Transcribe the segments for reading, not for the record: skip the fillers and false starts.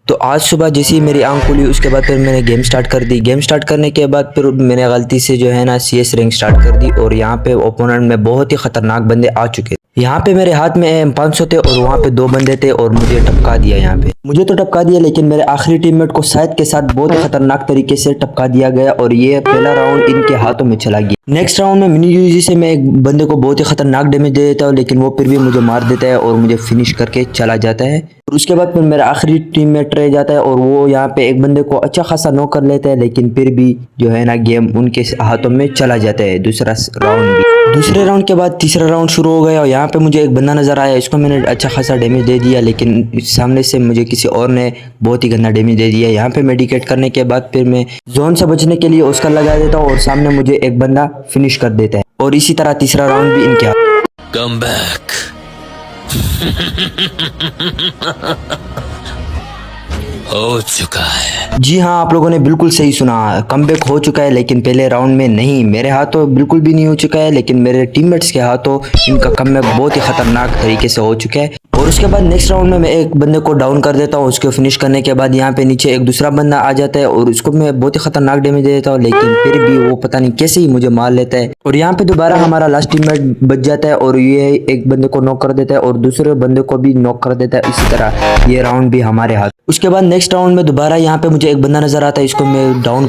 तो आज सुबह जैसे ही मेरी आंख खुली उसके बाद फिर मैंने गेम स्टार्ट कर दी। गेम स्टार्ट करने के बाद फिर मैंने गलती से जो है ना CS रैंक स्टार्ट कर दी और यहाँ पे ओपोनेंट में बहुत ही खतरनाक बंदे आ चुके थे। यहाँ पे मेरे हाथ में M500 थे और वहाँ पे 2 बंदे थे और मुझे टपका दिया। यहाँ पे मुझे तो टपका दिया, लेकिन मेरे आखिरी टीममेट को शायद के साथ बहुत ही खतरनाक तरीके से टपका दिया गया और ये पहला राउंड इनके हाथों में चला गया। नेक्स्ट राउंड में मिनी यूजी से मैं एक बंदे को बहुत ही खतरनाक डैमेज दे देता हूँ, लेकिन वो फिर भी मुझे मार देता है और मुझे फिनिश करके चला जाता है। और उसके बाद फिर मेरा आखिरी टीममेट रह जाता है और वो यहाँ पे एक बंदे को अच्छा खासा नॉक कर लेता है, लेकिन फिर भी जो है ना गेम उनके हाथों में चला जाता है। दूसरा राउंड भी, दूसरे राउंड के बाद तीसरा राउंड शुरू हो गया और यहाँ पे मुझे एक बंदा नजर आया। इसको मैंने अच्छा खासा डैमेज दे दिया, लेकिन सामने से मुझे किसी और ने बहुत ही गंदा डैमेज दे दिया। यहाँ पे मेडिकेट करने के बाद फिर मैं जोन से बचने के लिए उसका लगा देता हूँ और सामने मुझे एक बंदा फिनिश कर देता है और इसी तरह तीसरा राउंड भी इनके कम बैक हो चुका है। जी हाँ, आप लोगों ने बिल्कुल सही सुना, कमबैक हो चुका है, लेकिन पहले राउंड में नहीं। मेरे हाथों बिल्कुल भी नहीं हो चुका है, लेकिन मेरे टीममेट्स के हाथों इनका कमबैक बहुत ही खतरनाक तरीके से हो चुका है। और उसके बाद नेक्स्ट राउंड में मैं एक बंदे को डाउन कर देता हूँ। उसको फिनिश करने के बाद यहाँ पे नीचे एक दूसरा बंदा आ जाता है और उसको मैं बहुत ही खतरनाक डैमेज दे देता हूँ, लेकिन फिर भी वो पता नहीं कैसे ही मुझे मार लेता है। और यहाँ पे दोबारा हमारा लास्ट टीममेट बच जाता है और ये एक बंदे को नॉक कर देता है और दूसरे बंदे को भी नॉक कर देता है। इसी तरह ये राउंड भी हमारे हाथ। उसके बाद नेक्स्ट राउंड में दोबारा यहाँ पे मुझे एक बंदा नजर आता है, इसको मैं डाउन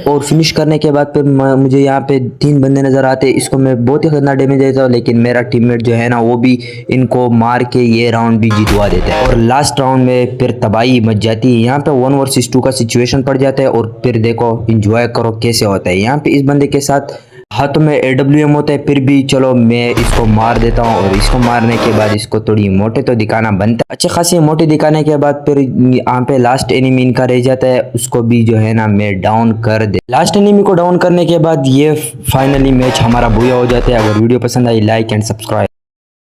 और फिनिश करने के बाद फिर मुझे यहाँ पे 3 बंदे नजर आते हैं। इसको मैं बहुत ही खतरनाक डैमेज देता हूँ, लेकिन मेरा टीममेट जो है ना वो भी इनको मार के ये राउंड भी जितवा देता है। और लास्ट राउंड में फिर तबाही मच जाती है। यहाँ पे 1 वर्सेस 2 का सिचुएशन पड़ जाता है और फिर देखो एंजॉय करो कैसे होता है। यहाँ पे इस बंदे के साथ हाथों में AWM होता है, फिर भी चलो मैं इसको मार देता हूँ और इसको मारने के बाद इसको थोड़ी मोटे तो दिखाना बनता है। अच्छे खासे मोटे दिखाने के बाद फिर यहाँ पे लास्ट एनिमी इनका रह जाता है, उसको भी जो है ना मैं डाउन कर दे। लास्ट एनिमी को डाउन करने के बाद ये फाइनली मैच हमारा बुरा हो जाता है। अगर वीडियो पसंद आई लाइक एंड सब्सक्राइब।